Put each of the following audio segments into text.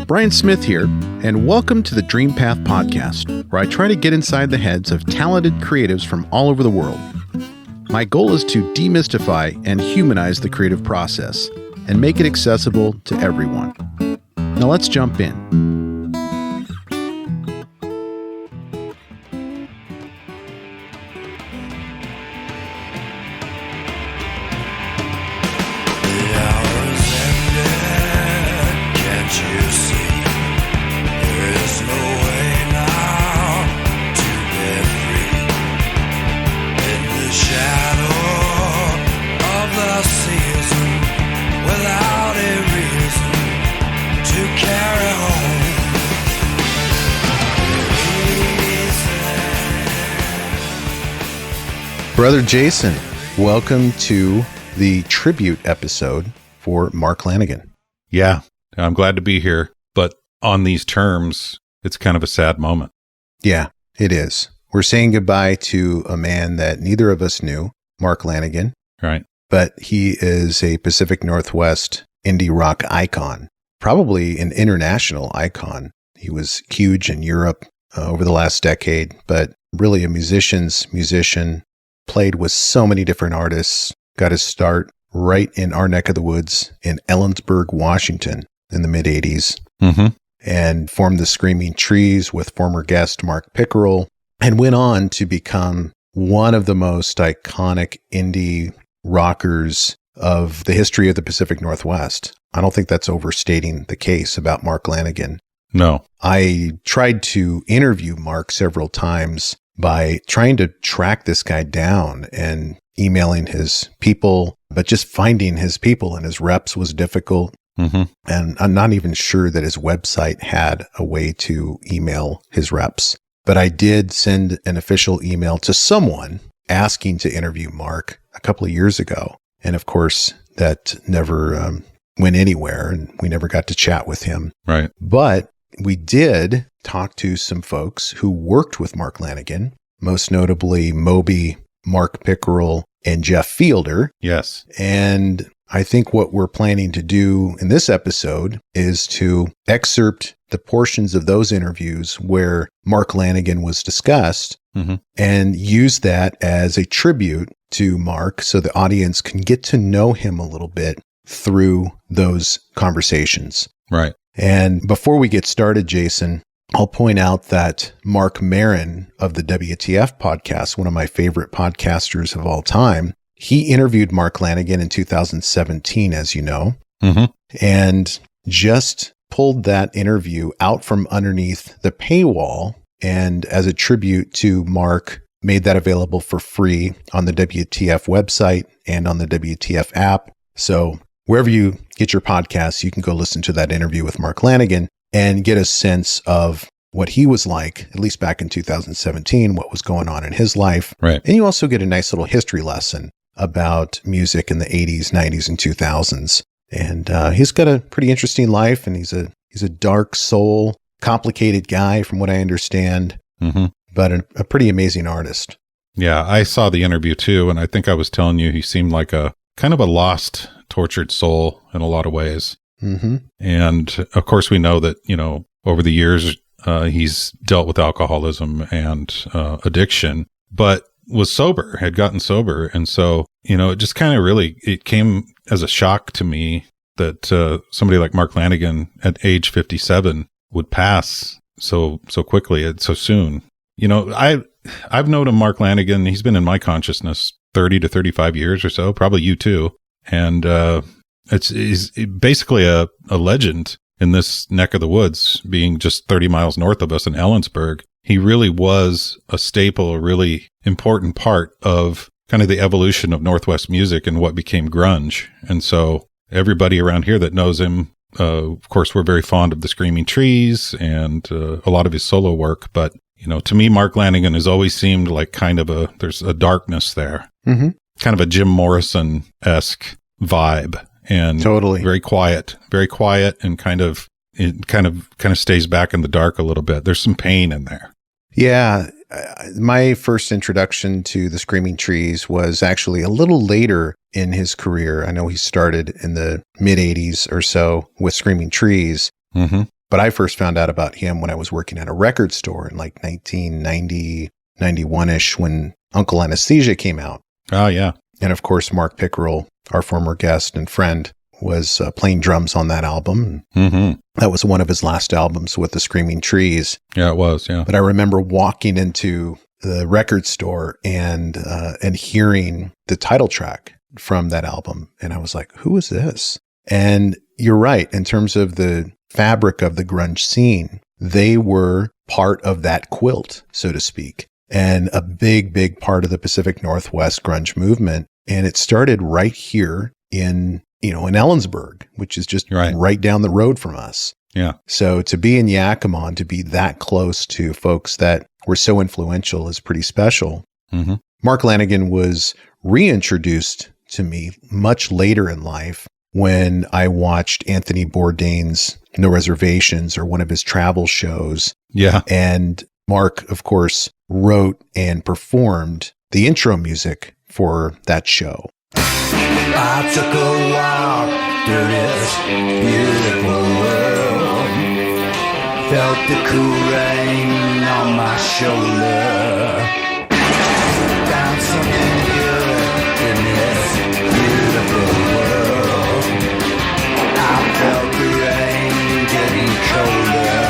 Brian Smith here, and welcome to the Dream Path Podcast, where I try to get inside the heads of talented creatives from all over the world. My goal is to demystify and humanize the creative process and make it accessible to everyone. Now let's jump in. Brother Jason, welcome to the tribute episode for Mark Lanegan. Yeah, I'm glad to be here, but on these terms, it's kind of a sad moment. Yeah, it is. We're saying goodbye to a man that neither of us knew, Mark Lanegan. Right. But he is a Pacific Northwest indie rock icon, probably an international icon. He was huge in Europe over the last decade, but really a musician's musician. Played with so many different artists, got his start right in our neck of the woods in Ellensburg, Washington in the mid-'80s, and formed the Screaming Trees with former guest Mark Pickerel, and went on to become one of the most iconic indie rockers of the history of the Pacific Northwest. I don't think that's overstating the case about Mark Lanegan. No. I tried to interview Mark several times by trying to track this guy down and emailing his people, but just finding his people and his reps was difficult. And I'm not even sure that his website had a way to email his reps. But I did send an official email to someone asking to interview Mark a couple of years ago. And of course, that never went anywhere, and we never got to chat with him. Right. But we did talk to some folks who worked with Mark Lanegan, most notably Moby, Mark Pickerel, and Jeff Fielder. Yes. And I think what we're planning to do in this episode is to excerpt the portions of those interviews where Mark Lanegan was discussed and use that as a tribute to Mark so the audience can get to know him a little bit through those conversations. Right. And before we get started, Jason, I'll point out that Mark Maron of the WTF podcast, one of my favorite podcasters of all time, he interviewed Mark Lanegan in 2017, as you know, and just pulled that interview out from underneath the paywall, and as a tribute to Mark, made that available for free on the WTF website and on the WTF app. So wherever you get your podcasts, you can go listen to that interview with Mark Lanegan and get a sense of what he was like, at least back in 2017, what was going on in his life. Right. And you also get a nice little history lesson about music in the 80s, 90s, and 2000s. And he's got a pretty interesting life, and he's a dark soul, complicated guy from what I understand, but a pretty amazing artist. Yeah, I saw the interview too, and I think I was telling you he seemed like a kind of a lost, tortured soul in a lot of ways. And of course, we know that, over the years, he's dealt with alcoholism and addiction, but was sober, had gotten sober. And so, it just kind of it came as a shock to me that somebody like Mark Lanegan at age 57 would pass so quickly and so soon. I've known Mark Lanegan. He's been in my consciousness 30 to 35 years or so, probably you too. And he's basically a legend in this neck of the woods, being just 30 miles north of us in Ellensburg. He really was a staple, a really important part of kind of the evolution of Northwest music and what became grunge. And so everybody around here that knows him, of course, we're very fond of the Screaming Trees and a lot of his solo work. But, to me, Mark Lanegan has always seemed like there's a darkness there. Kind of a Jim Morrison-esque vibe, and totally very quiet, and kind of stays back in the dark a little bit. There's some pain in there. Yeah. My first introduction to the Screaming Trees was actually a little later in his career. I know he started in the mid 80s or so with Screaming Trees, But I first found out about him when I was working at a record store in like 1990, 91-ish when Uncle Anesthesia came out. Oh, yeah. And of course, Mark Pickerel, our former guest and friend, was playing drums on that album. Mm-hmm. That was one of his last albums with the Screaming Trees. Yeah, it was. Yeah. But I remember walking into the record store and hearing the title track from that album. And I was like, who is this? And you're right. In terms of the fabric of the grunge scene, they were part of that quilt, so to speak, and a big, big part of the Pacific Northwest grunge movement. And it started right here in Ellensburg, which is just right down the road from us. Yeah. So to be in Yakima, to be that close to folks that were so influential is pretty special. Mm-hmm. Mark Lanegan was reintroduced to me much later in life when I watched Anthony Bourdain's No Reservations or one of his travel shows. Yeah. And Mark, of course, wrote and performed the intro music for that show. I took a walk through this beautiful world. Felt the cool rain on my shoulder. Found something good in this beautiful world. I felt the rain getting colder.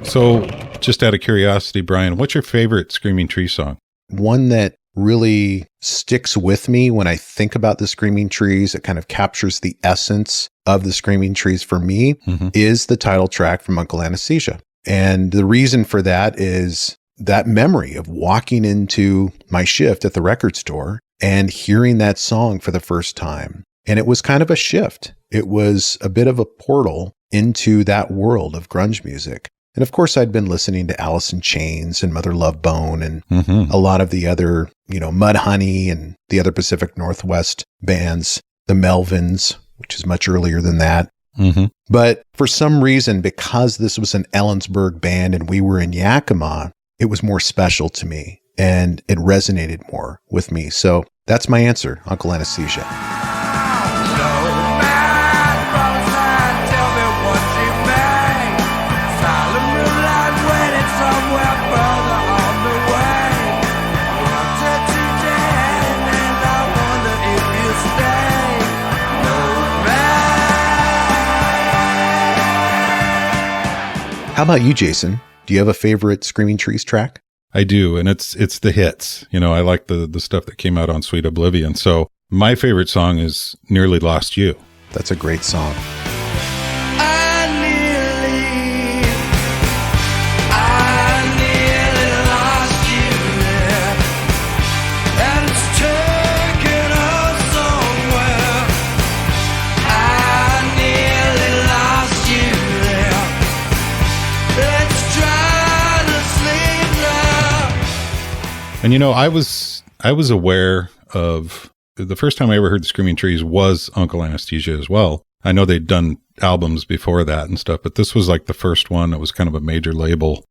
So, just out of curiosity, Brian, what's your favorite Screaming Trees song? One that really sticks with me when I think about the Screaming Trees, it kind of captures the essence of the Screaming Trees for me, is the title track from Uncle Anesthesia. And the reason for that is that memory of walking into my shift at the record store and hearing that song for the first time. And it was kind of a shift. It was a bit of a portal into that world of grunge music. And of course, I'd been listening to Alice in Chains and Mother Love Bone and a lot of the other, Mudhoney and the other Pacific Northwest bands, the Melvins, which is much earlier than that. Mm-hmm. But for some reason, because this was an Ellensburg band and we were in Yakima, it was more special to me and it resonated more with me. So that's my answer, Uncle Anesthesia. How about you, Jason? Do you have a favorite Screaming Trees track? I do, and it's the hits. I like the stuff that came out on Sweet Oblivion. So my favorite song is Nearly Lost You. That's a great song. And I was aware of the first time I ever heard the Screaming Trees was Uncle Anesthesia as well. I know they'd done albums before that and stuff, but this was like the first one. It was kind of a major label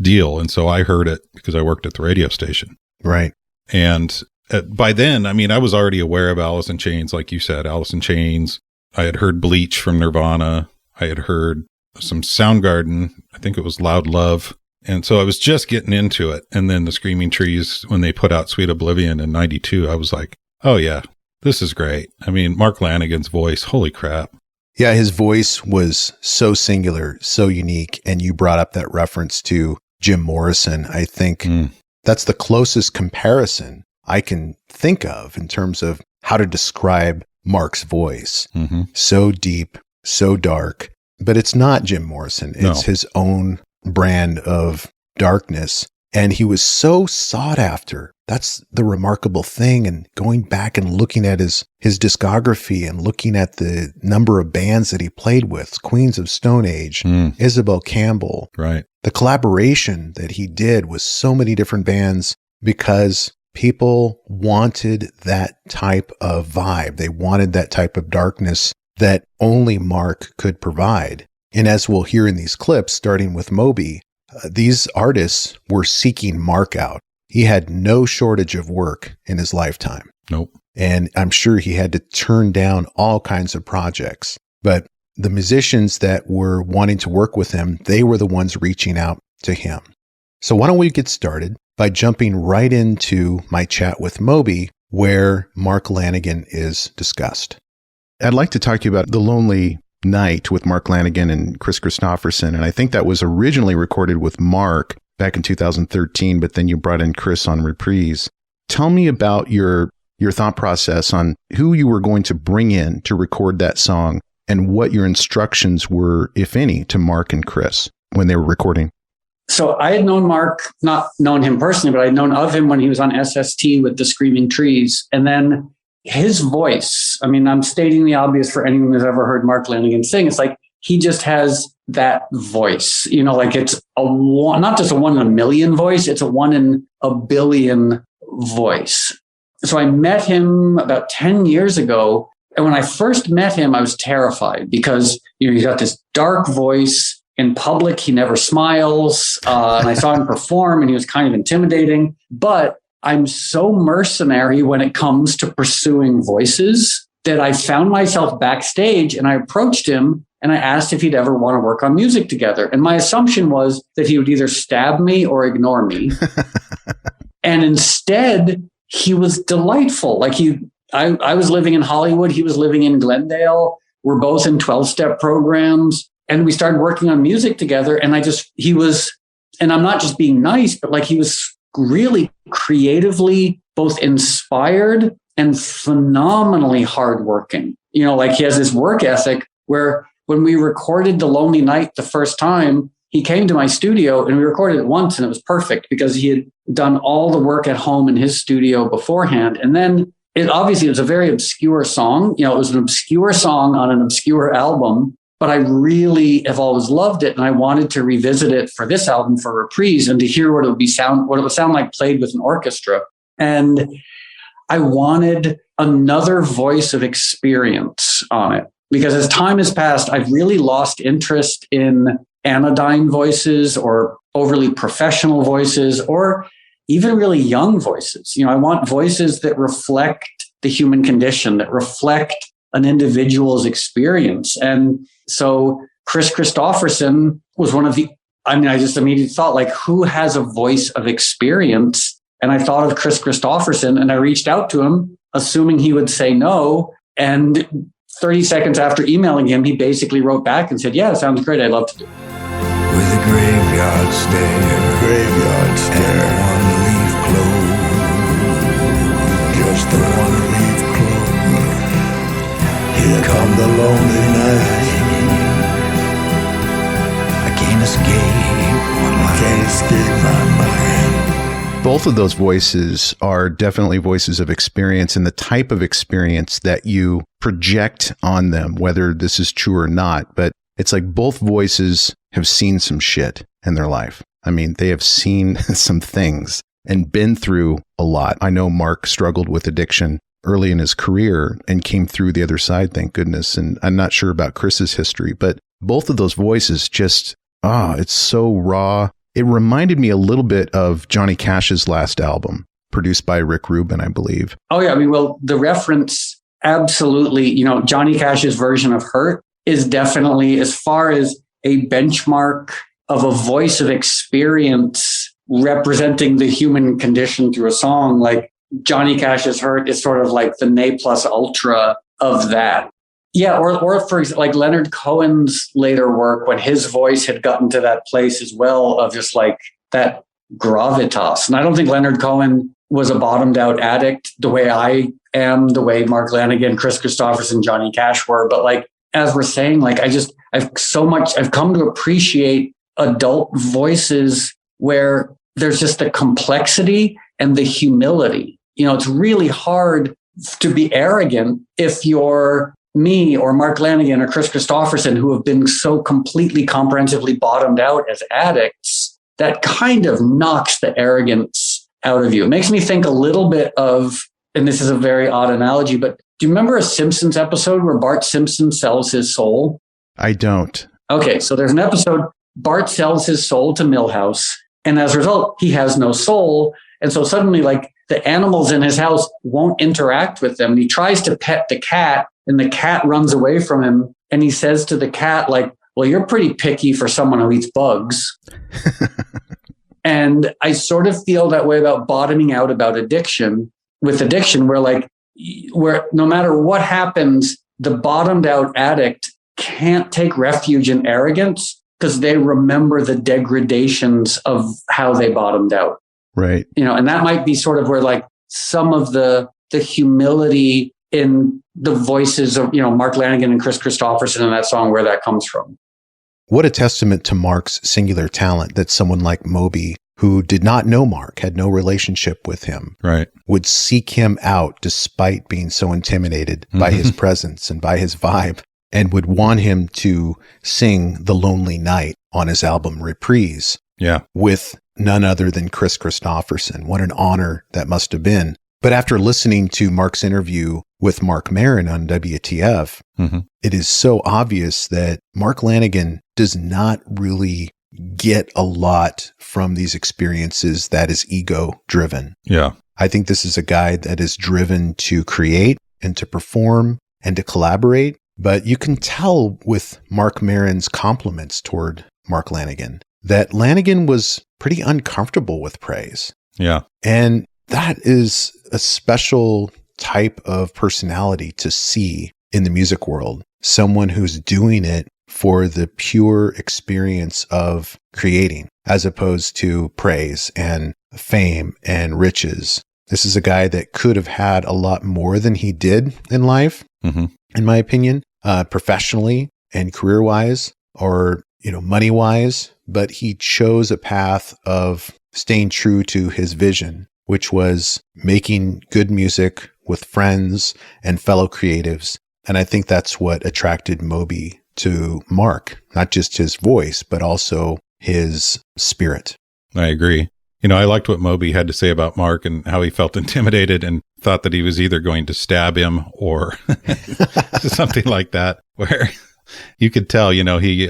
deal. And so I heard it because I worked at the radio station. Right. And by then, I was already aware of Alice in Chains, like you said, Alice in Chains. I had heard Bleach from Nirvana. I had heard some Soundgarden. I think it was Loud Love. And so I was just getting into it. And then the Screaming Trees, when they put out Sweet Oblivion in 92, I was like, oh yeah, this is great. Mark Lanegan's voice, holy crap. Yeah, his voice was so singular, so unique. And you brought up that reference to Jim Morrison. I think that's the closest comparison I can think of in terms of how to describe Mark's voice. Mm-hmm. So deep, so dark. But it's not Jim Morrison. It's his own brand of darkness. And he was so sought after. That's the remarkable thing. And going back and looking at his discography and looking at the number of bands that he played with, Queens of Stone Age, Isabel Campbell. Right. The collaboration that he did with so many different bands because people wanted that type of vibe. They wanted that type of darkness that only Mark could provide. And as we'll hear in these clips, starting with Moby, these artists were seeking Mark out. He had no shortage of work in his lifetime. Nope. And I'm sure he had to turn down all kinds of projects. But the musicians that were wanting to work with him, they were the ones reaching out to him. So why don't we get started by jumping right into my chat with Moby, where Mark Lanegan is discussed. I'd like to talk to you about The Lonely Night with Mark Lanegan and Kris Kristofferson. And I think that was originally recorded with Mark back in 2013, but then you brought in Kris on Reprise. Tell me about your thought process on who you were going to bring in to record that song and what your instructions were, if any, to Mark and Kris when they were recording. So I had known Mark, not known him personally, but I'd known of him when he was on SST with the Screaming Trees. And then his voice, I mean, I'm stating the obvious for anyone who's ever heard Mark Lanegan sing. It's like he just has that voice, like it's not just a 1 in a million voice, it's a 1 in a billion voice. So I met him about 10 years ago. And when I first met him, I was terrified because, he's got this dark voice. In public, he never smiles. And I saw him perform and he was kind of intimidating. But I'm so mercenary when it comes to pursuing voices that I found myself backstage and I approached him and I asked if he'd ever want to work on music together. And my assumption was that he would either stab me or ignore me. And instead, he was delightful. Like I was living in Hollywood. He was living in Glendale. We're both in 12-step programs. And we started working on music together. And he was, and I'm not just being nice, but like he was really creatively both inspired and phenomenally hardworking. Like he has this work ethic where when we recorded The Lonely Night the first time, he came to my studio and we recorded it once and it was perfect because he had done all the work at home in his studio beforehand. And then it was a very obscure song. It was an obscure song on an obscure album. But I really have always loved it, and I wanted to revisit it for this album for Reprise and to hear what it would sound like played with an orchestra. And I wanted another voice of experience on it because as time has passed, I've really lost interest in anodyne voices or overly professional voices or even really young voices. I want voices that reflect the human condition, that reflect an individual's experience. And so Kris Kristofferson was I just immediately thought, like, who has a voice of experience? And I thought of Kris Kristofferson and I reached out to him, assuming he would say no. And 30 seconds after emailing him, he basically wrote back and said, yeah, it sounds great. I'd love to do it. With a graveyard stare, and one leaf clover, just the one leaf clover. Here come the lonely night. I can't escape my mind. Both of those voices are definitely voices of experience and the type of experience that you project on them, whether this is true or not. But it's like both voices have seen some shit in their life. I mean, they have seen some things and been through a lot. I know Mark struggled with addiction early in his career and came through the other side, thank goodness. And I'm not sure about Kris's history, but both of those voices just, it's so raw. It reminded me a little bit of Johnny Cash's last album, produced by Rick Rubin, I believe. Oh, yeah. I mean, well, the reference, absolutely, Johnny Cash's version of Hurt is definitely, as far as a benchmark of a voice of experience representing the human condition through a song, like Johnny Cash's Hurt is sort of like the ne plus ultra of that. Yeah, or for example, like Leonard Cohen's later work, when his voice had gotten to that place as well of just like that gravitas. And I don't think Leonard Cohen was a bottomed out addict the way I am, the way Mark Lanegan, Kris Kristofferson, Johnny Cash were. But like, as we're saying, like, I've come to appreciate adult voices where there's just the complexity and the humility. It's really hard to be arrogant if you're me or Mark Lanegan or Kris Kristofferson, who have been so completely comprehensively bottomed out as addicts. That kind of knocks the arrogance out of you. It makes me think a little bit of, and this is a very odd analogy, but Do you remember a Simpsons episode where Bart Simpson sells his soul? I don't. Okay, so there's an episode, Bart sells his soul to Milhouse, and as a result, he has no soul. And so suddenly, like, the animals in his house won't interact with them. He tries to pet the cat, and the cat runs away from him. And he says to the cat, like, well, you're pretty picky for someone who eats bugs. And I sort of feel that way about bottoming out about addiction, where no matter what happens, the bottomed out addict can't take refuge in arrogance because they remember the degradations of how they bottomed out. Right. And that might be sort of where like some of the humility in the voices of, Mark Lanegan and Chris Christopherson in that song, where that comes from. What a testament to Mark's singular talent that someone like Moby, who did not know Mark, had no relationship with him, right, would seek him out despite being so intimidated by his presence and by his vibe, and would want him to sing The Lonely Night on his album Reprise. Yeah. With none other than Chris Christopherson. What an honor that must have been. But after listening to Mark's interview with Marc Maron on WTF, it is so obvious that Mark Lanegan does not really get a lot from these experiences that is ego driven. Yeah. I think this is a guy that is driven to create and to perform and to collaborate. But you can tell with Marc Maron's compliments toward Mark Lanegan that Lanegan was pretty uncomfortable with praise. Yeah. And that is a special type of personality to see in the music world. Someone who's doing it for the pure experience of creating, as opposed to praise and fame and riches. This is a guy that could have had a lot more than he did in life, in my opinion, professionally and career-wise, or money-wise. But he chose a path of staying true to his vision, which was making good music with friends and fellow creatives. And I think that's what attracted Moby to Mark, not just his voice, but also his spirit. I agree. I liked what Moby had to say about Mark and how he felt intimidated and thought that he was either going to stab him or something like that, where you could tell, he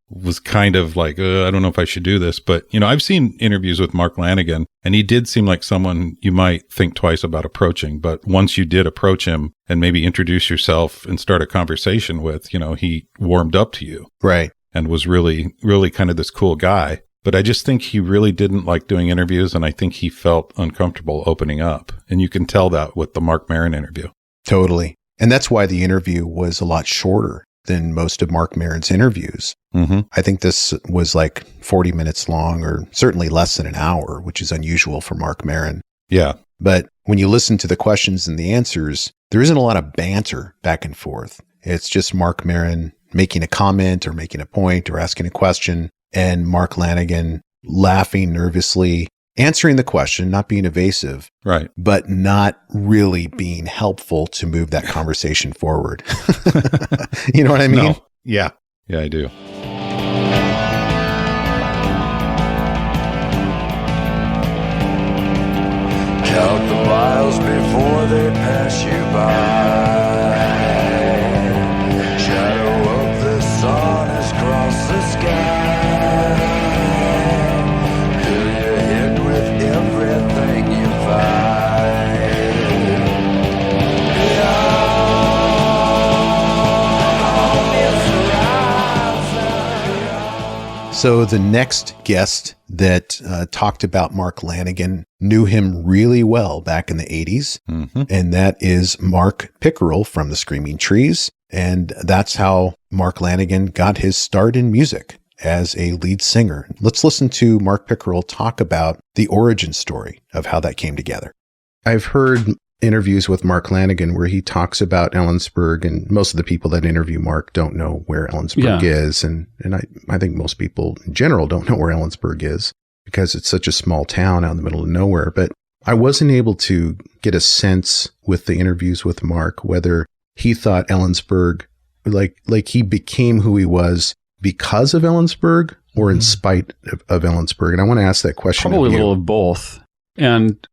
was kind of like, I don't know if I should do this. But, I've seen interviews with Mark Lanegan, and he did seem like someone you might think twice about approaching. But once you did approach him and maybe introduce yourself and start a conversation with, he warmed up to you. Right. And was really, really kind of this cool guy. But I just think he really didn't like doing interviews, and I think he felt uncomfortable opening up. And you can tell that with the Marc Maron interview. Totally. And that's why the interview was a lot shorter than most of Marc Maron's interviews. I think this was like 40 minutes long, or certainly less than an hour, which is unusual for Marc Maron. Yeah. But when you listen to the questions and the answers, there isn't a lot of banter back and forth. It's just Marc Maron making a comment or making a point or asking a question, and Mark Lanegan laughing nervously, answering the question, not being evasive, right, but not really being helpful to move that conversation forward. You know what I mean? No. Yeah. Yeah, I do. Count the miles before they pass you by. Shadow of the sun has crossed the sky. Till you're hit with everything you find. So the next guest that talked about Mark Lanegan knew him really well back in the 80s, and that is Mark Pickerel from the Screaming Trees. And that's how Mark Lanegan got his start in music, as a lead singer. Let's listen to Mark Pickerel talk about the origin story of how that came together. I've heard interviews with Mark Lanegan where he talks about Ellensburg, and most of the people that interview Mark don't know where Ellensburg is. And I think most people in general don't know where Ellensburg is because it's such a small town out in the middle of nowhere. But I wasn't able to get a sense with the interviews with Mark whether he thought Ellensburg, like he became who he was because of Ellensburg or in spite of Ellensburg. And I want to ask that question. Probably a little of both. And,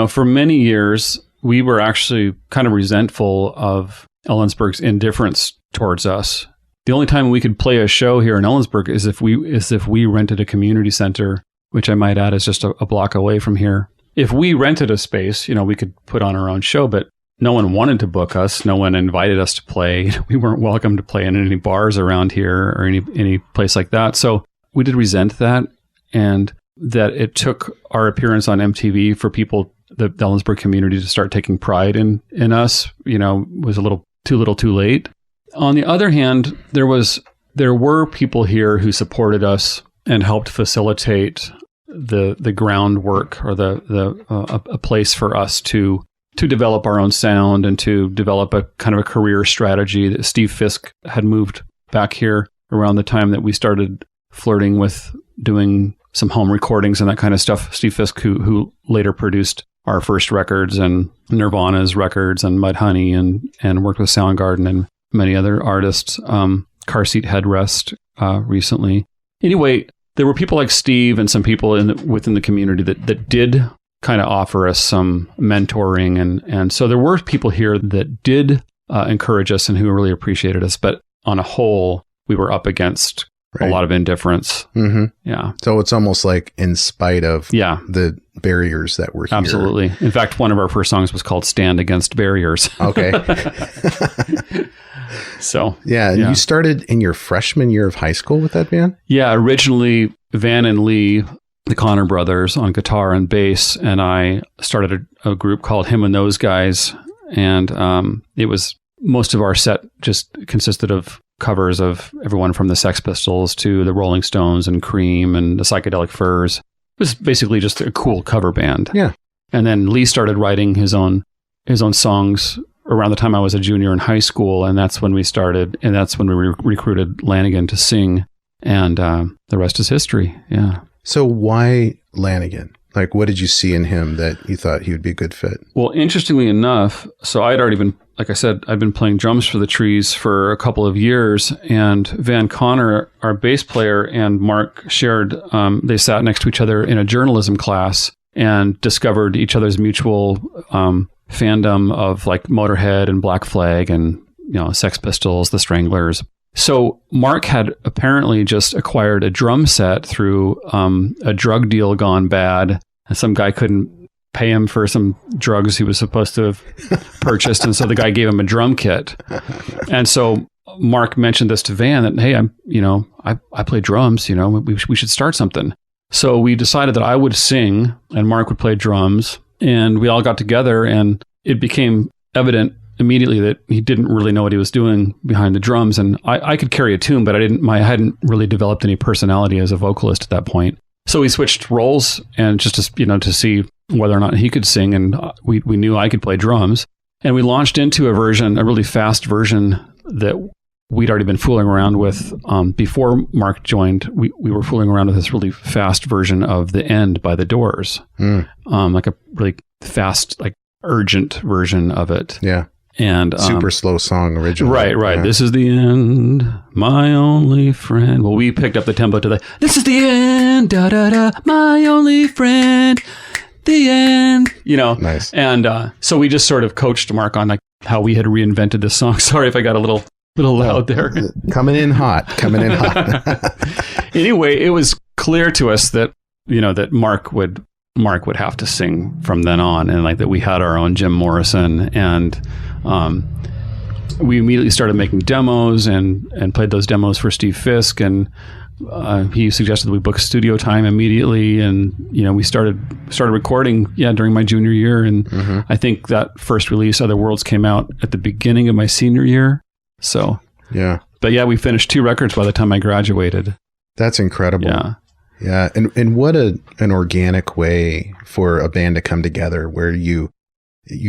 for many years, we were actually kind of resentful of Ellensburg's indifference towards us. The only time we could play a show here in Ellensburg is if we rented a community center, which I might add is just a block away from here. If we rented a space, we could put on our own show, but no one wanted to book us. No one invited us to play. We weren't welcome to play in any bars around here or any place like that. So we did resent that, and that it took our appearance on MTV for people, the Ellensburg community, to start taking pride in us, was a little too late. On the other hand, there were people here who supported us and helped facilitate the groundwork, or a place for us to develop our own sound and to develop a kind of a career strategy. That Steve Fisk had moved back here around the time that we started flirting with doing some home recordings and that kind of stuff. Steve Fisk, who later produced our first records and Nirvana's records and Mudhoney and worked with Soundgarden and many other artists, Car Seat Headrest recently. Anyway, there were people like Steve and some people within the community that did kind of offer us some mentoring. And so there were people here that did encourage us and who really appreciated us. But on a whole, we were up against a lot of indifference. Mm-hmm. Yeah. So it's almost like in spite of the barriers that were here. Absolutely. In fact, one of our first songs was called Stand Against Barriers. Okay. So. Yeah. And you started in your freshman year of high school with that band? Yeah. Originally, Van and Lee, the Connor brothers, on guitar and bass, and I started a group called Him and Those Guys. And it was, most of our set just consisted of covers of everyone from the Sex Pistols to the Rolling Stones and Cream and the Psychedelic Furs. It was basically just a cool cover band. Yeah. And then Lee started writing his own songs around the time I was a junior in high school, and that's when we started, and that's when we recruited Lanigan to sing, and the rest is history. Yeah. So why Lanigan? Like, what did you see in him that you thought he would be a good fit? Well, interestingly enough, so I'd already been, like I said, I'd been playing drums for the Trees for a couple of years, and Van Connor, our bass player, and Mark shared, they sat next to each other in a journalism class and discovered each other's mutual fandom of like Motorhead and Black Flag and, Sex Pistols, the Stranglers. So Mark had apparently just acquired a drum set through a drug deal gone bad. And some guy couldn't pay him for some drugs he was supposed to have purchased. And so the guy gave him a drum kit. And so Mark mentioned this to Van that, hey, I play drums, we should start something. So we decided that I would sing and Mark would play drums. And we all got together, and it became evident immediately that he didn't really know what he was doing behind the drums. And I could carry a tune, but I hadn't really developed any personality as a vocalist at that point. So we switched roles, and just to see whether or not he could sing, and we knew I could play drums. And we launched into a really fast version that we'd already been fooling around with before Mark joined. We were fooling around with this really fast version of The End by The Doors, like a really fast, like urgent version of it. Yeah. And super slow song originally. Right. Yeah. This is the end, my only friend. Well, we picked up the tempo to this is the end, da da da, my only friend, the end. Nice. And so we just sort of coached Mark on like how we had reinvented this song. Sorry if I got a little loud there. Coming in hot. Anyway, it was clear to us that that Mark would have to sing from then on, and like that we had our own Jim Morrison, and we immediately started making demos and played those demos for Steve Fisk, and he suggested that we book studio time immediately, and we started recording during my junior year, and I think that first release, Other Worlds, came out at the beginning of my senior year. So but we finished 2 records by the time I graduated. That's incredible. Yeah. And what an organic way for a band to come together, where you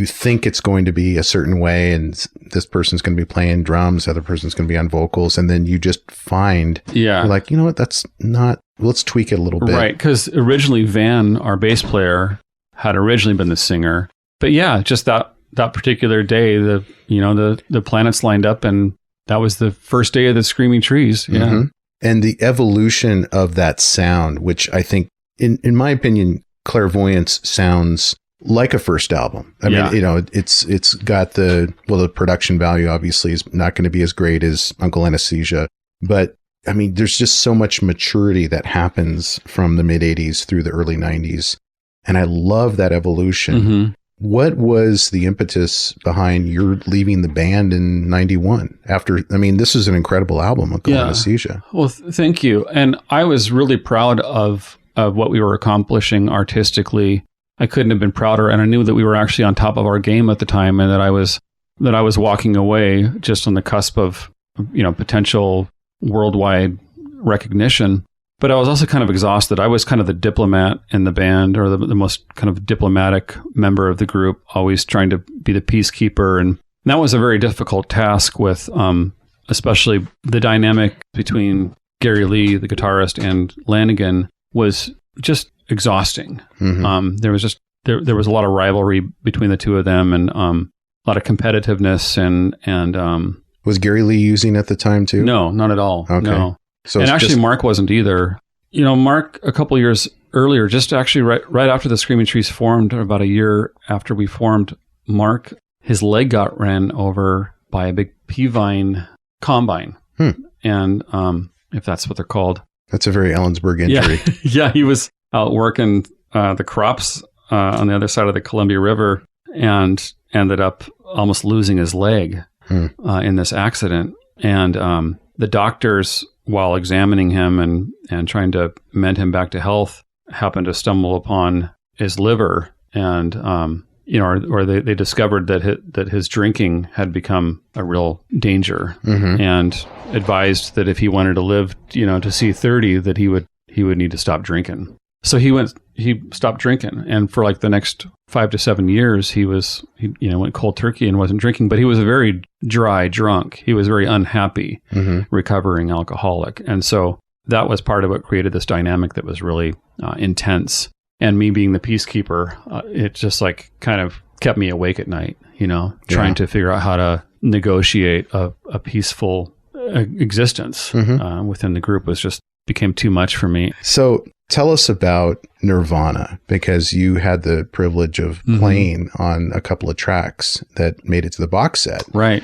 think it's going to be a certain way, and this person's going to be playing drums, the other person's going to be on vocals, and then you just find, you're like, you know what, that's not, let's tweak it a little bit. Right, because originally Van, our bass player, had originally been the singer. But just that particular day, the planets lined up, and that was the first day of the Screaming Trees. Yeah. Mm-hmm. And the evolution of that sound, which I think, in my opinion, Clairvoyance sounds like a first album. I mean, it's got the production value obviously is not going to be as great as Uncle Anesthesia, but I mean, there's just so much maturity that happens from the mid 80s through the early 90s. And I love that evolution. Mm-hmm. What was the impetus behind your leaving the band in 91 this is an incredible album, Uncle Anesthesia. Well, thank you. And I was really proud of what we were accomplishing artistically. I couldn't have been prouder. And I knew that we were actually on top of our game at the time, and that I was walking away just on the cusp of, potential worldwide recognition. But I was also kind of exhausted. I was kind of the diplomat in the band, or the most kind of diplomatic member of the group, always trying to be the peacekeeper. And that was a very difficult task with, especially the dynamic between Gary Lee, the guitarist, and Lanegan was just exhausting. Mm-hmm. There was a lot of rivalry between the two of them, and a lot of competitiveness. And was Gary Lee using at the time too? No, not at all. Okay. No. So and actually, Mark wasn't either. Mark, a couple years earlier, just actually right after the Screaming Trees formed, or about a year after we formed, Mark, his leg got ran over by a big pea-vine combine. And if that's what they're called. That's a very Ellensburg injury. Yeah, he was out working the crops on the other side of the Columbia River and ended up almost losing his leg in this accident. And the doctors, while examining him and trying to mend him back to health, happened to stumble upon his liver, and or they discovered that his drinking had become a real danger, and advised that if he wanted to live, to see 30, that he would need to stop drinking. So he stopped drinking, and for like the next 5 to 7 years, he went cold turkey and wasn't drinking. But he was a very dry drunk. He was very unhappy, recovering alcoholic, and so that was part of what created this dynamic that was really intense. And me being the peacekeeper, it just like kind of kept me awake at night. Trying to figure out how to negotiate a peaceful existence within the group became too much for me. So tell us about Nirvana, because you had the privilege of playing on a couple of tracks that made it to the box set. Right.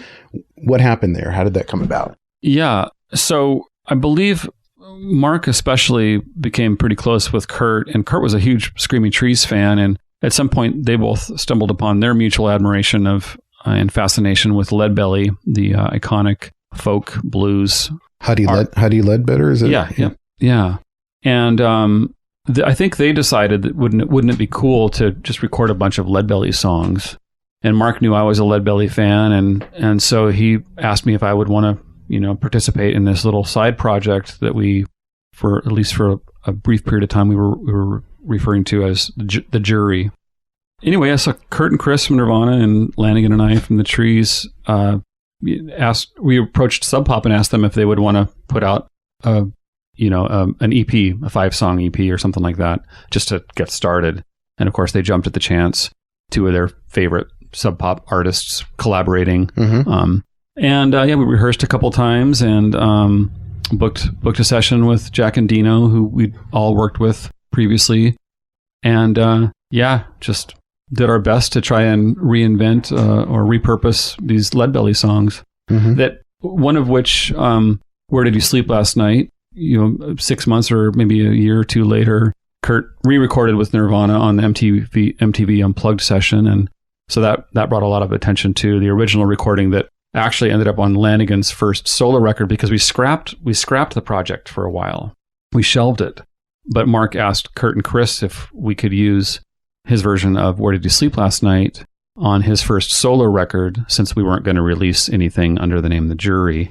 What happened there? How did that come about? Yeah. So I believe Mark especially became pretty close with Kurt, and Kurt was a huge Screaming Trees fan. And at some point, they both stumbled upon their mutual admiration of and fascination with Leadbelly, the iconic folk blues. Huddy Ledbetter, is it? Yeah. And I think they decided that wouldn't it be cool to just record a bunch of Leadbelly songs? And Mark knew I was a Leadbelly fan, and so he asked me if I would want to, participate in this little side project that we, for at least for a brief period of time, we were referring to as the Jury. Anyway, I saw Kurt and Chris from Nirvana and Lanegan and I from the Trees. We approached Sub Pop and asked them if they would want to put out an EP, a 5-song EP or something like that, just to get started. And of course, they jumped at the chance. 2 of their favorite Sub Pop artists collaborating. We rehearsed a couple times and booked a session with Jack and Dino, who we'd all worked with previously. And just did our best to try and reinvent or repurpose these Leadbelly songs. That one of which, Where Did You Sleep Last Night? 6 months or maybe a year or 2 later, Kurt re-recorded with Nirvana on the MTV Unplugged session, and so that brought a lot of attention to the original recording that actually ended up on Lanegan's first solo record, because we scrapped the project for a while. We shelved it, but Mark asked Kurt and Chris if we could use his version of Where Did You Sleep Last Night on his first solo record, since we weren't going to release anything under the name The Jury.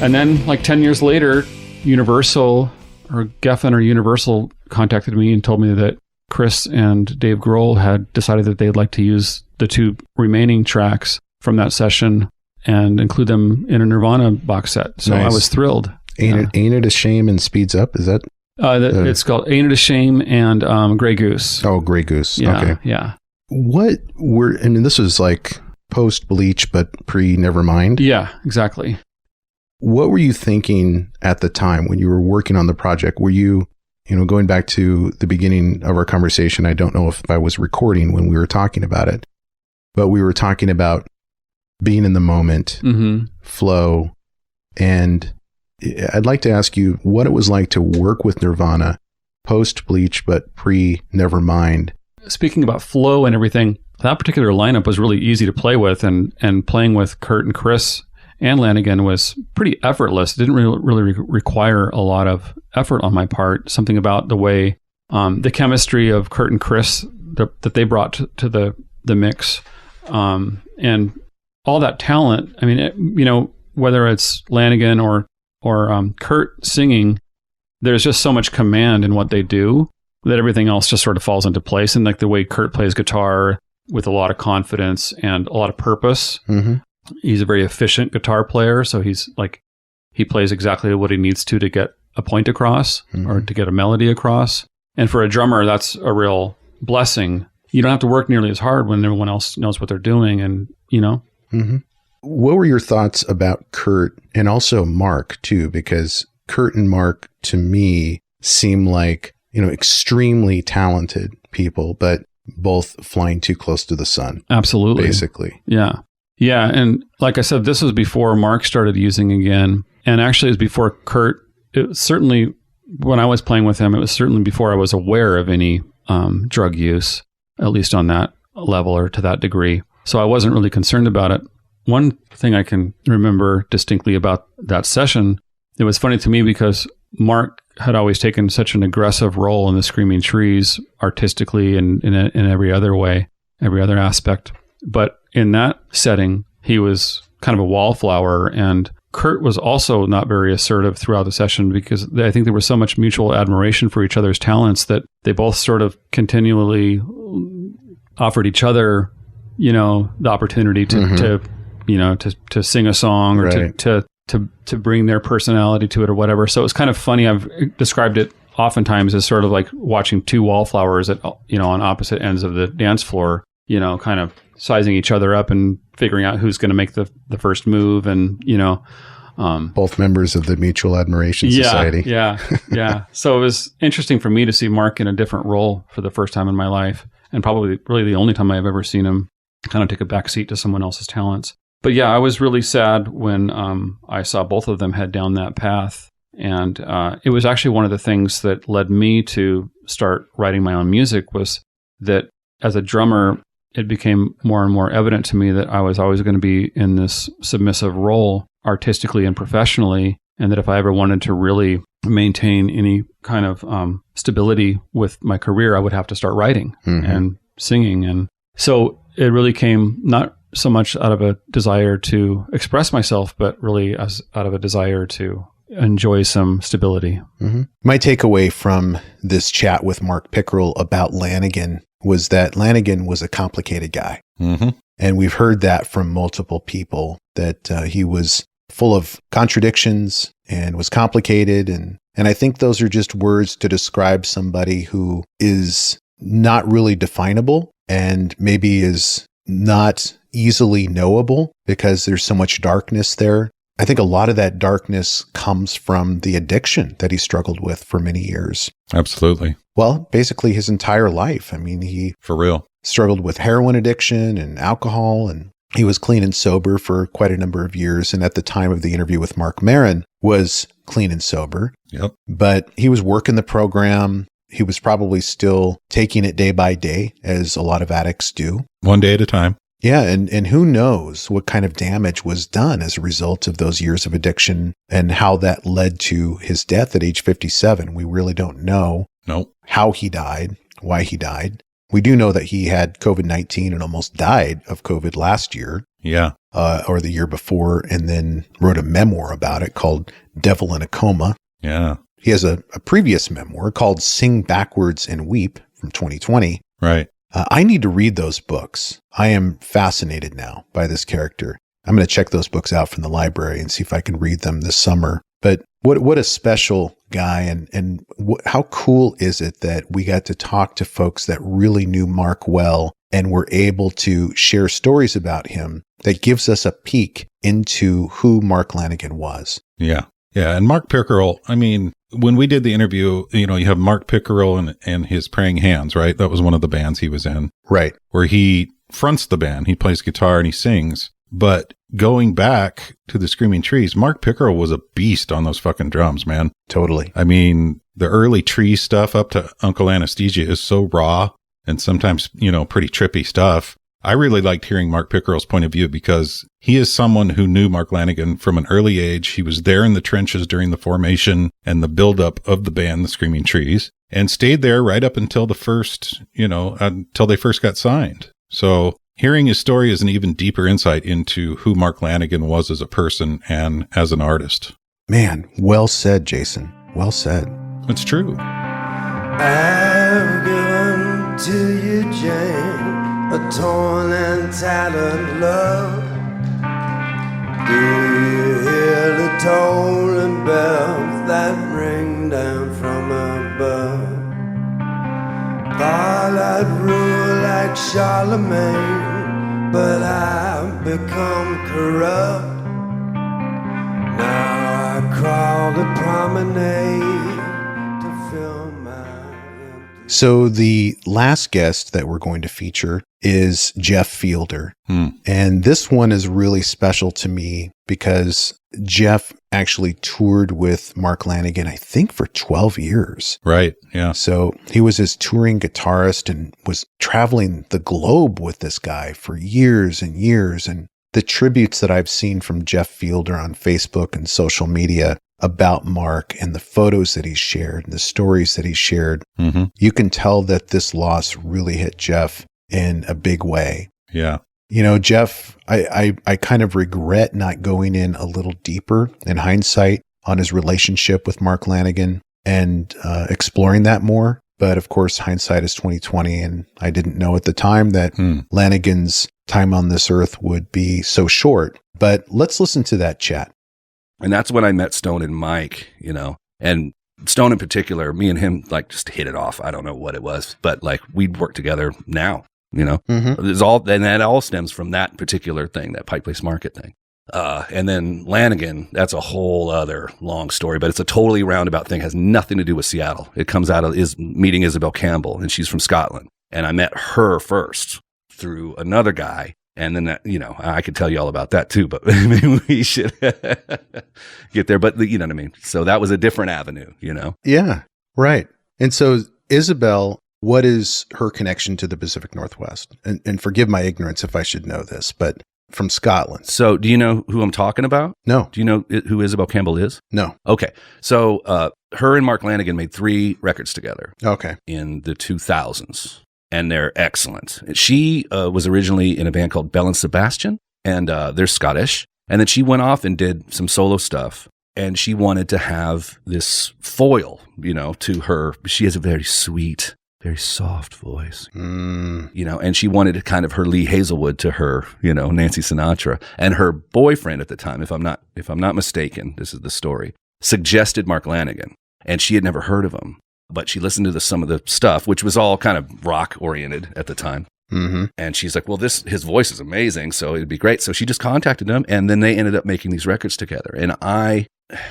And then, like 10 years later, Universal or Geffen or Universal contacted me and told me that Chris and Dave Grohl had decided that they'd like to use the 2 remaining tracks from that session and include them in a Nirvana box set. So Nice. I was thrilled. Ain't it a shame and Speeds Up? Is that? It's called Ain't It a Shame and Grey Goose. Oh, Grey Goose. Yeah, Okay. yeah. This was like post Bleach, but pre Nevermind. Yeah, exactly. What were you thinking at the time when you were working on the project? Were you, going back to the beginning of our conversation, I don't know if I was recording when we were talking about it, but we were talking about being in the moment, flow, and I'd like to ask you what it was like to work with Nirvana post Bleach, but pre Nevermind. Speaking about flow and everything, that particular lineup was really easy to play with, and playing with Kurt and Chris and Lanegan was pretty effortless. It didn't really require a lot of effort on my part. Something about the way the chemistry of Kurt and Chris that they brought to the mix, and all that talent. I mean, whether it's Lanegan or Kurt singing, there's just so much command in what they do that everything else just sort of falls into place. And like the way Kurt plays guitar with a lot of confidence and a lot of purpose. Mm-hmm. He's a very efficient guitar player. So he plays exactly what he needs to get a point across or to get a melody across. And for a drummer, that's a real blessing. You don't have to work nearly as hard when everyone else knows what they're doing. And, Mm-hmm. What were your thoughts about Kurt and also Mark too? Because Kurt and Mark to me seem like, extremely talented people, but both flying too close to the sun. Absolutely. Basically. Yeah. Yeah. And like I said, this was before Mark started using again. And actually it was before Kurt. It was certainly, when I was playing with him, it was certainly before I was aware of any drug use, at least on that level or to that degree. So I wasn't really concerned about it. One thing I can remember distinctly about that session, it was funny to me because Mark had always taken such an aggressive role in the Screaming Trees artistically and in every other way, every other aspect. But in that setting, he was kind of a wallflower, and Kurt was also not very assertive throughout the session because I think there was so much mutual admiration for each other's talents that they both sort of continually offered each other, the opportunity to sing a song or right. to bring their personality to it or whatever. So it was kind of funny. I've described it oftentimes as sort of like watching two wallflowers at, on opposite ends of the dance floor, kind of sizing each other up and figuring out who's going to make the first move. And, both members of the Mutual Admiration Society. Yeah. So it was interesting for me to see Mark in a different role for the first time in my life, and probably really the only time I've ever seen him kind of take a back seat to someone else's talents. But yeah, I was really sad when I saw both of them head down that path. And it was actually one of the things that led me to start writing my own music, was that as a drummer, it became more and more evident to me that I was always going to be in this submissive role artistically and professionally. And that if I ever wanted to really maintain any kind of stability with my career, I would have to start writing and singing. And so it really came not so much out of a desire to express myself, but really as out of a desire to enjoy some stability. Mm-hmm. My takeaway from this chat with Mark Pickerel about Lanegan was that Lanegan was a complicated guy. Mm-hmm. And we've heard that from multiple people, that he was full of contradictions and was complicated. And I think those are just words to describe somebody who is not really definable and maybe is not easily knowable because there's so much darkness there. I think a lot of that darkness comes from the addiction that he struggled with for many years. Absolutely. Well, basically his entire life. I mean, he For real. struggled with heroin addiction and alcohol, and he was clean and sober for quite a number of years. And at the time of the interview with Mark Maron, was clean and sober. Yep. But he was working the program. He was probably still taking it day by day, as a lot of addicts do. One day at a time. Yeah, and who knows what kind of damage was done as a result of those years of addiction and how that led to his death at age 57. We really don't know Nope. how he died, why he died. We do know that he had COVID-19 and almost died of COVID last year. Yeah. Or the year before, and then wrote a memoir about it called Devil in a Coma. Yeah. He has a previous memoir called Sing Backwards and Weep from 2020. Right. I need to read those books. I am fascinated now by this character. I'm going to check those books out from the library and see if I can read them this summer. But what a special guy, and how cool is it that we got to talk to folks that really knew Mark well and were able to share stories about him that gives us a peek into who Mark Lanegan was. Yeah. Yeah. And Mark Pickerel, I mean, when we did the interview, you know, you have Mark Pickerel and his Praying Hands, right? That was one of the bands he was in. Right. Where he fronts the band. He plays guitar and he sings. But going back to the Screaming Trees, Mark Pickerel was a beast on those fucking drums, man. Totally. I mean, the early Tree stuff up to Uncle Anesthesia is so raw and sometimes, you know, pretty trippy stuff. I really liked hearing Mark Pickerel's point of view because he is someone who knew Mark Lanegan from an early age. He was there in the trenches during the formation and the buildup of the band, the Screaming Trees, and stayed there right up until the first, you know, until they first got signed. So hearing his story is an even deeper insight into who Mark Lanegan was as a person and as an artist. Man, well said, Jason. Well said. It's true. I've given to you, Jane, a torn and tattered love. Do you hear the tolling bells that ring down from above? Thought I'd rule like Charlemagne, but I've become corrupt. Now I crawl the promenade to fill my empty. So the last guest that we're going to feature is Jeff Fielder. And this one is really special to me because Jeff actually toured with Mark Lanegan, I think, for 12 years. Right. Yeah. So he was his touring guitarist and was traveling the globe with this guy for years and years. And the tributes that I've seen from Jeff Fielder on Facebook and social media about Mark and the photos that he's shared and the stories that he's shared, you can tell that this loss really hit Jeff in a big way. Yeah. You know, Jeff, I kind of regret not going in a little deeper in hindsight on his relationship with Mark Lanegan and exploring that more. But of course, hindsight is 20/20, and I didn't know at the time that Lanegan's time on this earth would be so short. But let's listen to that chat. And that's when I met Stone and Mike, you know, and Stone in particular, me and him like just hit it off. I don't know what it was, but like we'd work together now. You know, there's all, and that all stems from that particular thing, that Pike Place Market thing. And then Lanegan, that's a whole other long story, but it's a totally roundabout thing. It has nothing to do with Seattle. It comes out of meeting Isabel Campbell, and she's from Scotland. And I met her first through another guy. And then that, you know, I could tell you all about that too, but maybe we should get there. But you know what I mean? So that was a different avenue, you know? Yeah, right. And so Isabel, what is her connection to the Pacific Northwest? And forgive my ignorance if I should know this, but from Scotland. So do you know who I'm talking about? No. Do you know who Isabel Campbell is? No. Okay. So her and Mark Lanegan made 3 records together. Okay. In the 2000s. And they're excellent. She was originally in a band called Belle and Sebastian, and they're Scottish. And then she went off and did some solo stuff. And she wanted to have this foil, you know, to her. She has a very sweet, very soft voice, you know, and she wanted kind of her Lee Hazelwood to her, you know, Nancy Sinatra. And her boyfriend at the time, if I'm not mistaken, this is the story, suggested Mark Lanegan, and she had never heard of him, but she listened to some of the stuff, which was all kind of rock oriented at the time. And she's like, well, his voice is amazing, so it'd be great. So she just contacted him, and then they ended up making these records together. And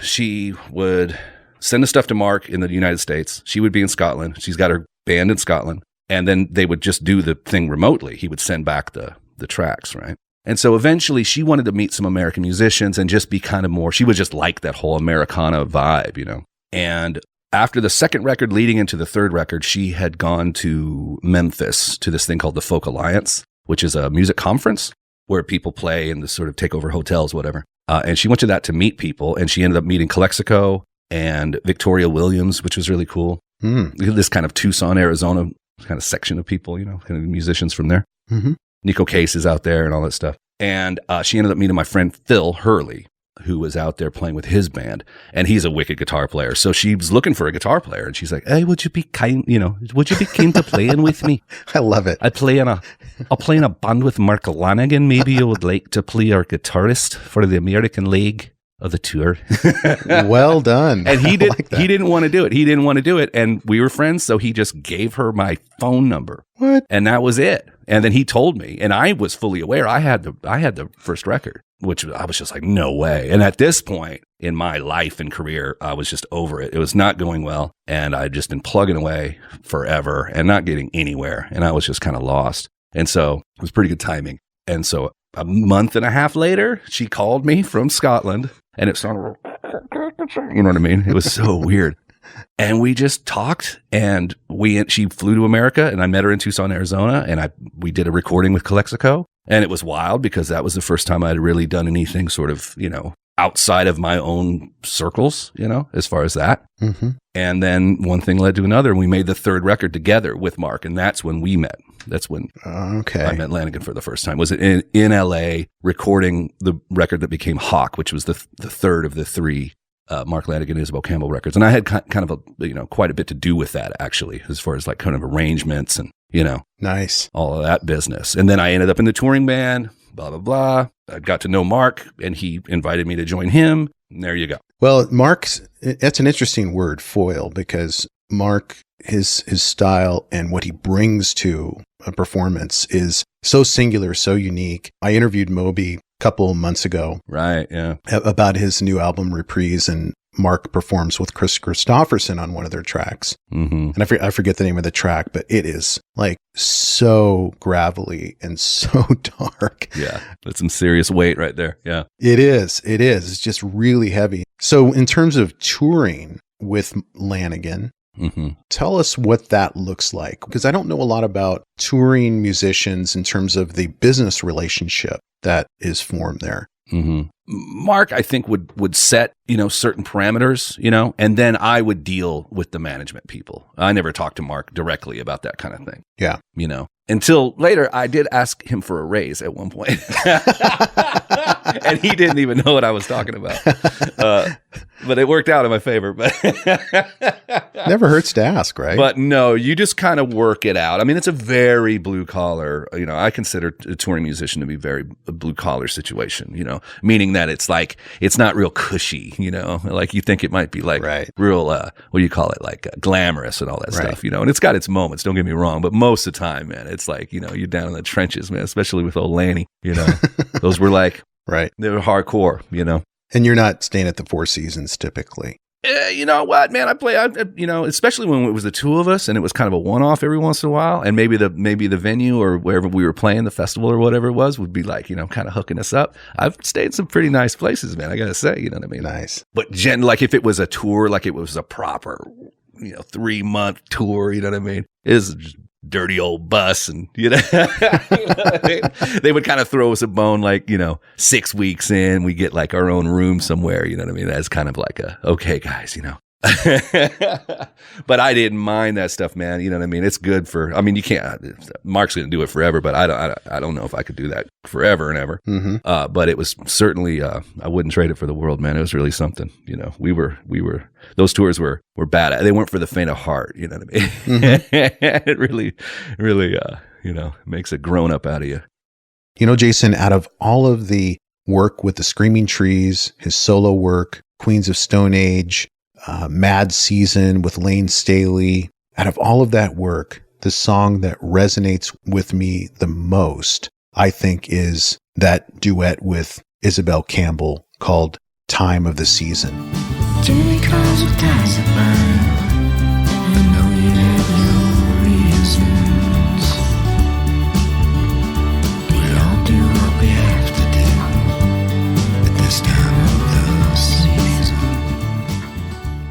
she would send the stuff to Mark in the United States. She would be in Scotland. She's got her band in Scotland, and then they would just do the thing remotely. He would send back the tracks, right? And so eventually she wanted to meet some American musicians and just be kind of more, she would just like that whole Americana vibe, you know? And after the second record leading into the third record, she had gone to Memphis to this thing called the Folk Alliance, which is a music conference where people play and sort of take over hotels, whatever. And she went to that to meet people, and she ended up meeting Calexico and Victoria Williams, which was really cool. This kind of Tucson, Arizona kind of section of people, you know, kind of musicians from there. Nico Case is out there and all that stuff. And she ended up meeting my friend Phil Hurley, who was out there playing with his band, and he's a wicked guitar player. So she was looking for a guitar player, and she's like, "Hey, would you be keen to playing with me? I love it. I'll play in a band with Mark Lanigan. Maybe you would like to play our guitarist for the American leg of the tour." Well done. And he He didn't want to do it. He didn't want to do it. And we were friends, so he just gave her my phone number. What? And that was it. And then he told me, and I was fully aware I had the first record, which I was just like, no way. And at this point in my life and career, I was just over it. It was not going well. And I'd just been plugging away forever and not getting anywhere. And I was just kind of lost. And so it was pretty good timing. And so a month and a half later, she called me from Scotland, and it sounded, you know what I mean? It was so weird. And we just talked, and she flew to America, and I met her in Tucson, Arizona, and we did a recording with Calexico. And it was wild because that was the first time I'd really done anything sort of, outside of my own circles, as far as that. Mm-hmm. And then one thing led to another, and we made the third record together with Mark, and that's when we met. That's when I met Lanigan for the first time. Was in LA recording the record that became Hawk, which was the third of the three Mark Lanigan, Isabel Campbell records. And I had kind of quite a bit to do with that, actually, as far as like kind of arrangements and, nice, all of that business. And then I ended up in the touring band, blah, blah, blah. I got to know Mark, and he invited me to join him. And there you go. Well, that's an interesting word, foil, because Mark, his style and what he brings to a performance is so singular, so unique. I interviewed Moby a couple of months ago. Right, yeah. About his new album, Reprise, and Mark performs with Chris Christopherson on one of their tracks. Mm-hmm. And I forget the name of the track, but it is like so gravelly and so dark. Yeah, that's some serious weight right there. Yeah. It is. It's just really heavy. So in terms of touring with Lanigan, mm-hmm. tell us what that looks like, because I don't know a lot about touring musicians in terms of the business relationship that is formed there. Mm-hmm. Mark, I think, would set, certain parameters, and then I would deal with the management people. I never talked to Mark directly about that kind of thing. Yeah. Until later, I did ask him for a raise at one point. And he didn't even know what I was talking about. But it worked out in my favor. But never hurts to ask, right? But no, you just kind of work it out. I mean, it's a very blue collar, I consider a touring musician to be very a blue collar situation, meaning that it's like, it's not real cushy, like you think it might be like real, what do you call it? Like glamorous and all that stuff, and it's got its moments, don't get me wrong, but most of the time, man, it's like, you're down in the trenches, man, especially with old Lanny, those were like, they were hardcore, And you're not staying at the Four Seasons typically. You know what, man? I especially when it was the two of us and it was kind of a one-off every once in a while, and maybe the venue or wherever we were playing, the festival or whatever it was, would be like, kind of hooking us up. I've stayed in some pretty nice places, man. I gotta say, you know what I mean? Nice. But like if it was a tour, like it was a proper, 3-month tour, you know what I mean? Is dirty old bus, and you know what I mean? They would kind of throw us a bone, like 6 weeks in, we get like our own room somewhere, you know what I mean? That's kind of like okay guys, but I didn't mind that stuff, man. You know what I mean? It's good for, you can't, Mark's going to do it forever, but I don't know if I could do that forever and ever. Mm-hmm. But it was certainly, I wouldn't trade it for the world, man. It was really something, we were, those tours were bad. They weren't for the faint of heart. You know what I mean? Mm-hmm. It really, makes a grown up out of you. Jason, out of all of the work with the Screaming Trees, his solo work, Queens of Stone Age, Mad Season with Lane Staley, out of all of that work, the song that resonates with me the most, I think, is that duet with Isabel Campbell called Time of the Season. Jimmy calls with ties of mine. I know you have your reasons. We all do what we have to do at this time of the season.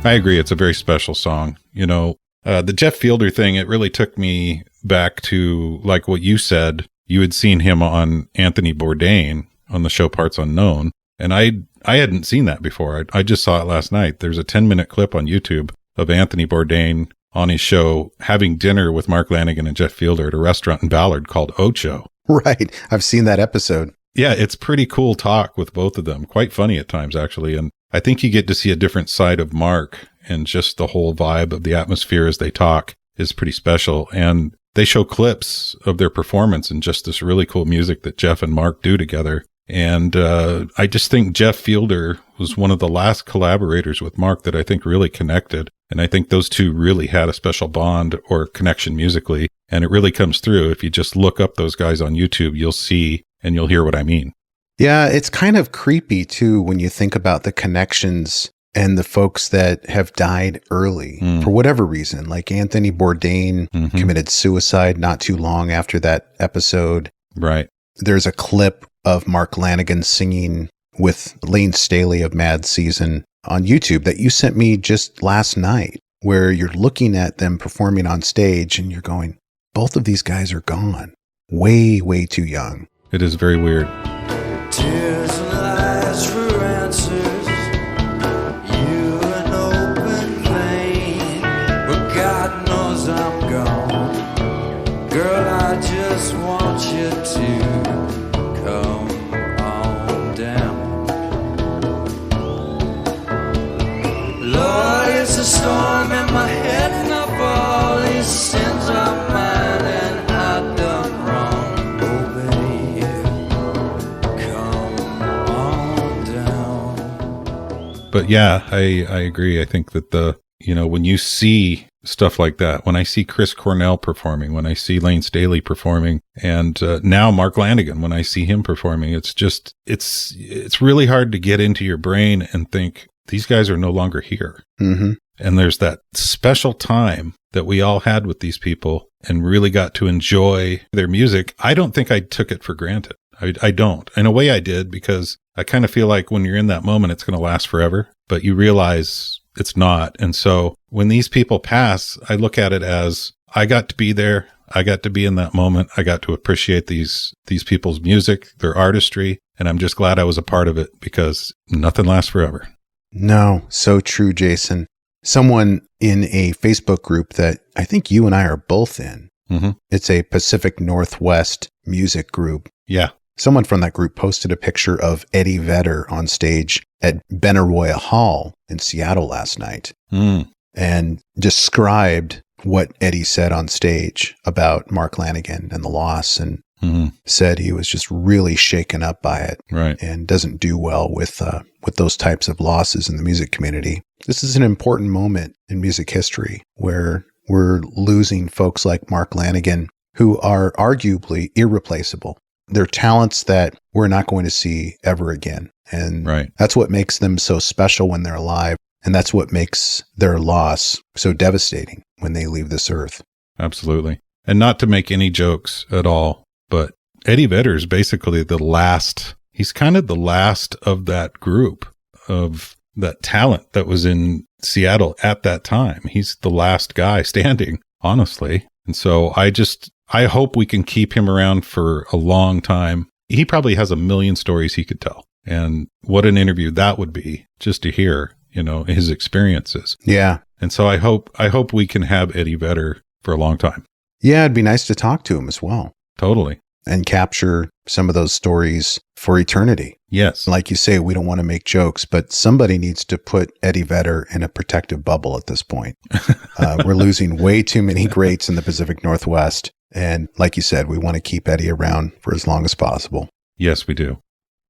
I agree. It's a very special song. The Jeff Fielder thing, it really took me back to like what you said. You had seen him on Anthony Bourdain on the show Parts Unknown. And I hadn't seen that before. I just saw it last night. There's a 10-minute clip on YouTube of Anthony Bourdain on his show having dinner with Mark Lanigan and Jeff Fielder at a restaurant in Ballard called Ocho. Right. I've seen that episode. Yeah, it's pretty cool talk with both of them. Quite funny at times, actually. And I think you get to see a different side of Mark, and just the whole vibe of the atmosphere as they talk is pretty special. And they show clips of their performance and just this really cool music that Jeff and Mark do together. And I just think Jeff Fielder was one of the last collaborators with Mark that I think really connected. And I think those two really had a special bond or connection musically. And it really comes through. If you just look up those guys on YouTube, you'll see and you'll hear what I mean. Yeah, it's kind of creepy too when you think about the connections and the folks that have died early for whatever reason. Like Anthony Bourdain committed suicide not too long after that episode. Right. There's a clip of Mark Lanegan singing with Lane Staley of Mad Season on YouTube that you sent me just last night, where you're looking at them performing on stage and you're going, both of these guys are gone. Way, way too young. It is very weird. Tears and lies for answers. You an open vein, but God knows I'm gone. Girl, I just want you to come on down. Lord, it's a storm in my head, and of all these sins are mine, and I done wrong. Oh, baby, come on down. But yeah, I agree. I think that when you see stuff like that, when I see Chris Cornell performing, when I see Lane Staley performing, and now Mark Lanegan, when I see him performing, it's really hard to get into your brain and think these guys are no longer here. Mm-hmm. And there's that special time that we all had with these people and really got to enjoy their music. I don't think I took it for granted. I don't. In a way I did, because I kind of feel like when you're in that moment, it's going to last forever, but you realize it's not. And so when these people pass, I look at it as I got to be there. I got to be in that moment. I got to appreciate these people's music, their artistry. And I'm just glad I was a part of it, because nothing lasts forever. No, so true, Jason. Someone in a Facebook group that I think you and I are both in, it's a Pacific Northwest music group. Yeah. Someone from that group posted a picture of Eddie Vedder on stage at Benaroya Hall in Seattle last night and described what Eddie said on stage about Mark Lanegan and the loss, and said he was just really shaken up by it, right, and doesn't do well with those types of losses in the music community. This is an important moment in music history where we're losing folks like Mark Lanegan, who are arguably irreplaceable. They're talents that we're not going to see ever again. And that's what makes them so special when they're alive. And that's what makes their loss so devastating when they leave this earth. Absolutely. And not to make any jokes at all, but Eddie Vedder is basically he's kind of the last of that group of that talent that was in Seattle at that time. He's the last guy standing, honestly. And so I hope we can keep him around for a long time. He probably has a million stories he could tell. And what an interview that would be, just to hear, his experiences. Yeah. And so I hope we can have Eddie Vedder for a long time. Yeah, it'd be nice to talk to him as well. Totally. And capture some of those stories for eternity. Yes. Like you say, we don't want to make jokes, but somebody needs to put Eddie Vedder in a protective bubble at this point. We're losing way too many greats in the Pacific Northwest. And like you said, we want to keep Eddie around for as long as possible. Yes, we do.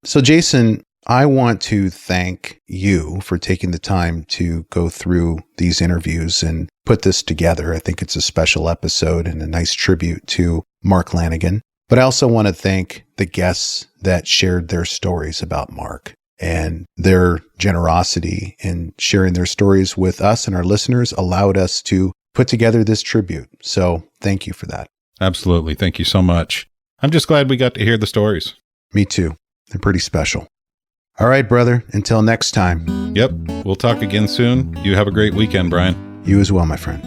So Jason, I want to thank you for taking the time to go through these interviews and put this together. I think it's a special episode and a nice tribute to Mark Lanegan. But I also want to thank the guests that shared their stories about Mark, and their generosity in sharing their stories with us and our listeners allowed us to put together this tribute. So thank you for that. Absolutely. Thank you so much. I'm just glad we got to hear the stories. Me too. They're pretty special. All right, brother. Until next time. Yep. We'll talk again soon. You have a great weekend, Brian. You as well, my friend.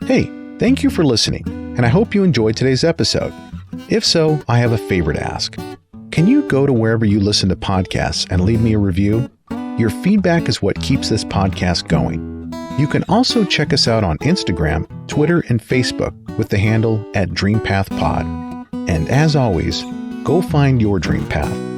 Hey, thank you for listening, and I hope you enjoyed today's episode. If so, I have a favor to ask. Can you go to wherever you listen to podcasts and leave me a review? Your feedback is what keeps this podcast going. You can also check us out on Instagram, Twitter, and Facebook with the handle @DreamPathPod. And as always, Go find your dream path.